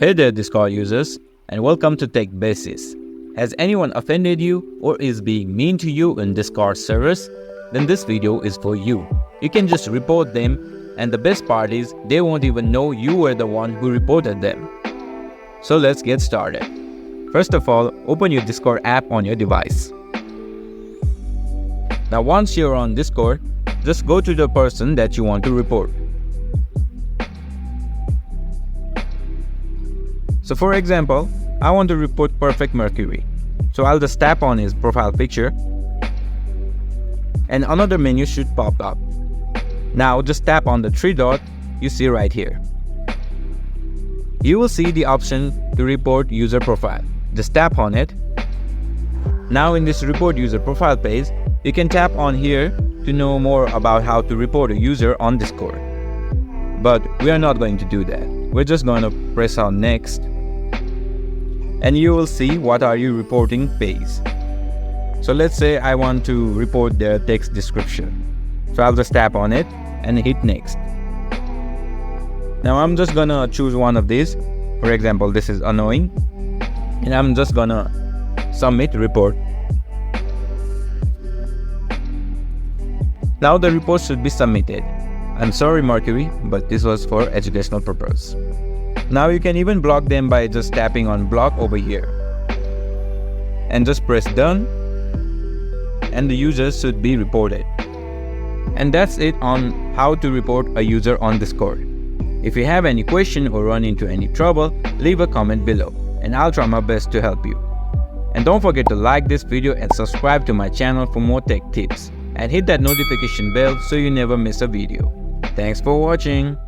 Hey there Discord users, and welcome to Tech Basis. Has anyone offended you or is being mean to you in Discord servers? Then this video is for you. You can just report them, and the best part is they won't even know you were the one who reported them. So let's get started. First of all, open your Discord app on your device. Now once you're on Discord, just go to the person that you want to report. So for example, I want to report Perfect Mercury. So I'll just tap on his profile picture and another menu should pop up. Now just tap on the three dot you see right here. You will see the option to report user profile. Just tap on it. Now in this report user profile page, you can tap on here to know more about how to report a user on Discord. But we are not going to do that. We're just going to press on next. And you will see what are you reporting page. So let's say I want to report their text description. So I'll just tap on it and hit next. Now I'm just gonna choose one of these. For example, this is annoying. And I'm just gonna submit report. Now the report should be submitted. I'm sorry Mercury, but this was for educational purpose. Now you can even block them by just tapping on block over here. And just press done. And the user should be reported. And that's it on how to report a user on Discord. If you have any question or run into any trouble, leave a comment below and I'll try my best to help you. And don't forget to like this video and subscribe to my channel for more tech tips. And hit that notification bell so you never miss a video. Thanks for watching.